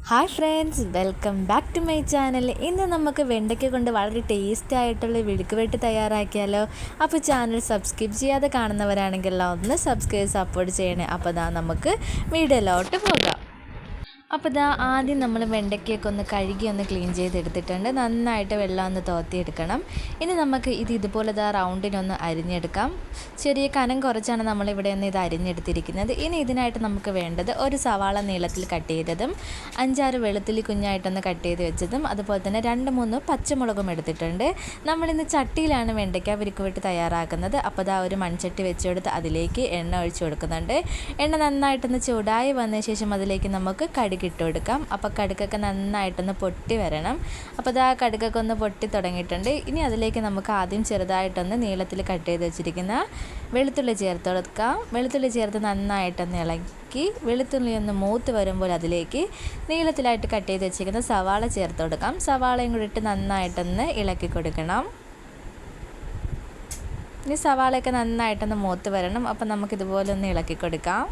Hi friends, welcome back to my channel. ഇന്ന് നമുക്ക് വെണ്ടയ്ക്ക കൊണ്ട് വളരെ ടേസ്റ്റി ആയിട്ടുള്ള വിഴുക്കുവരട്ടി തയ്യാറാക്കിയാലോ. അപ്പോൾ ചാനൽ സബ്സ്ക്രൈബ് ചെയ്യാതെ കാണുന്നവരാണെങ്കിൽ ഒന്ന് സബ്സ്ക്രൈബ് സപ്പോർട്ട് ചെയ്യണേ. അപ്പോൾ നമുക്ക് വീഡിയോയിലോട്ട് പോകാം. അപ്പോൾ ആദ്യം നമ്മൾ വെണ്ടയ്ക്കൊക്കെ ഒന്ന് കഴുകി ഒന്ന് ക്ലീൻ ചെയ്തെടുത്തിട്ടുണ്ട്. നന്നായിട്ട് വെള്ളം ഒന്ന് തോർത്തിയെടുക്കണം. ഇനി നമുക്ക് ഇതുപോലെ റൗണ്ടിനൊന്ന് അരിഞ്ഞെടുക്കാം. ചെറിയ കനം കുറച്ചാണ് നമ്മളിവിടെ ഒന്ന് ഇത് അരിഞ്ഞെടുത്തിരിക്കുന്നത്. ഇനി ഇതിനായിട്ട് നമുക്ക് വേണ്ടത് ഒരു സവാള നീളത്തിൽ കട്ട് ചെയ്തതും 5-6 വെളുത്തുള്ളി കുഞ്ഞായിട്ടൊന്ന് കട്ട് ചെയ്ത് വെച്ചതും അതുപോലെ തന്നെ 2-3 പച്ചമുളകും എടുത്തിട്ടുണ്ട്. നമ്മളിന്ന് ചട്ടിയിലാണ് വെണ്ടയ്ക്ക വിഴുക്കുവരട്ടി തയ്യാറാക്കുന്നത്. അപ്പോൾ ഒരു മൺചട്ടി വെച്ചെടുത്ത് അതിലേക്ക് എണ്ണ ഒഴിച്ചു കൊടുക്കുന്നുണ്ട്. എണ്ണ നന്നായിട്ടൊന്ന് ചൂടായി വന്ന ശേഷം അതിലേക്ക് നമുക്ക് കടുക് ഇട്ട് കൊടുക്കാം. അപ്പോൾ കടുകൊക്കെ നന്നായിട്ടൊന്ന് പൊട്ടി വരണം. അപ്പോൾ കടുകൊക്കെ ഒന്ന് പൊട്ടി തുടങ്ങിയിട്ടുണ്ട്. ഇനി അതിലേക്ക് നമുക്ക് ആദ്യം ചെറുതായിട്ടൊന്ന് നീളത്തിൽ കട്ട് ചെയ്ത് വെച്ചിരിക്കുന്ന വെളുത്തുള്ളി ചേർത്ത് കൊടുക്കാം. വെളുത്തുള്ളി ചേർത്ത് നന്നായിട്ടൊന്ന് ഇളക്കി വെളുത്തുള്ളി ഒന്ന് മൂത്ത് വരുമ്പോൾ അതിലേക്ക് നീളത്തിലായിട്ട് കട്ട് ചെയ്ത് വെച്ചിരിക്കുന്ന സവാള ചേർത്ത് കൊടുക്കാം. സവാളയും കൂടി ഇട്ട് നന്നായിട്ടൊന്ന് ഇളക്കി കൊടുക്കണം. ഇനി സവാളയൊക്കെ നന്നായിട്ടൊന്ന് മൂത്ത് വരണം. അപ്പോൾ നമുക്കിതുപോലെ ഒന്ന് ഇളക്കി കൊടുക്കാം.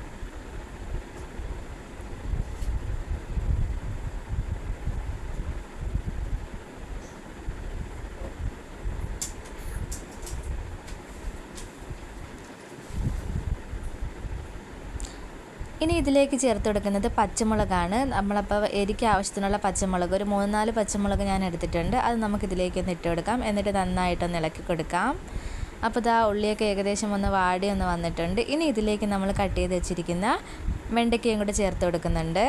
ഇനി ഇതിലേക്ക് ചേർത്ത് കൊടുക്കുന്നത് പച്ചമുളകാണ്. നമ്മളപ്പോൾ എരിക്ക് ആവശ്യത്തിനുള്ള പച്ചമുളക് ഒരു 3-4 പച്ചമുളക് ഞാൻ എടുത്തിട്ടുണ്ട്. അത് നമുക്കിതിലേക്ക് ഒന്ന് ഇട്ട് കൊടുക്കാം. എന്നിട്ട് നന്നായിട്ടൊന്ന് ഇളക്കി കൊടുക്കാം. അപ്പോൾ ഉള്ളിയൊക്കെ ഏകദേശം ഒന്ന് വാടി ഒന്ന് വന്നിട്ടുണ്ട്. ഇനി ഇതിലേക്ക് നമ്മൾ കട്ട് ചെയ്ത് വെച്ചിരിക്കുന്ന വെണ്ടയ്ക്കയും കൂടെ ചേർത്ത് കൊടുക്കുന്നുണ്ട്.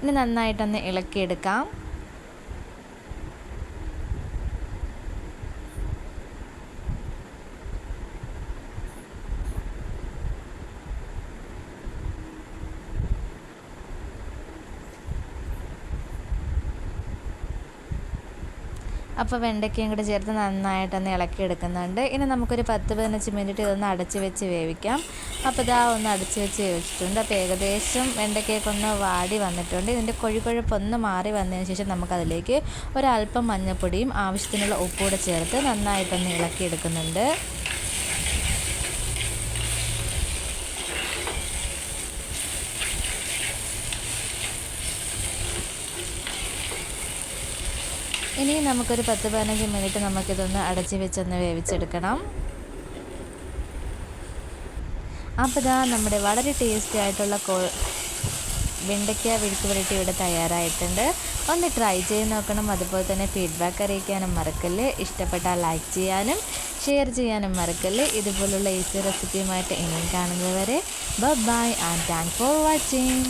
ഇനി നന്നായിട്ടൊന്ന് ഇളക്കിയെടുക്കാം. അപ്പോൾ വെണ്ടയ്ക്കയും കൂടെ ചേർത്ത് നന്നായിട്ടൊന്ന് ഇളക്കിയെടുക്കുന്നുണ്ട്. ഇനി നമുക്കൊരു 10-15 മിനിറ്റ് ഇതൊന്ന് അടച്ച് വെച്ച് വേവിക്കാം. അപ്പോൾ ഒന്ന് അടച്ച് വെച്ച് വേവിച്ചിട്ടുണ്ട്. അപ്പോൾ ഏകദേശം വെണ്ടയ്ക്കയൊക്കെ ഒന്ന് വാടി വന്നിട്ടുണ്ട്. ഇതിൻ്റെ കൊഴുപ്പൊന്ന് മാറി വന്നതിന് ശേഷം നമുക്കതിലേക്ക് ഒരല്പം മഞ്ഞൾപ്പൊടിയും ആവശ്യത്തിനുള്ള ഉപ്പുകൂടെ ചേർത്ത് നന്നായിട്ടൊന്ന് ഇളക്കിയെടുക്കുന്നുണ്ട്. ഇനി നമുക്കൊരു 10-15 മിനിറ്റ് നമുക്കിതൊന്ന് അടച്ച് വെച്ചൊന്ന് വേവിച്ചെടുക്കണം. അപ്പോൾ നമ്മുടെ വളരെ ടേസ്റ്റി ആയിട്ടുള്ള വെണ്ടയ്ക്ക വിഴുക്കുവരട്ടി ഇവിടെ തയ്യാറായിട്ടുണ്ട്. ഒന്ന് ട്രൈ ചെയ്ത് നോക്കണം. അതുപോലെ തന്നെ ഫീഡ്ബാക്ക് അറിയിക്കാനും മറക്കല്ലേ. ഇഷ്ടപ്പെട്ടാൽ ലൈക്ക് ചെയ്യാനും ഷെയർ ചെയ്യാനും മറക്കല്ലേ. ഇതുപോലുള്ള ഈസി റെസിപ്പിയുമായിട്ട് ഇനിയും കാണുന്നതുവരെ bye and thanks for watching.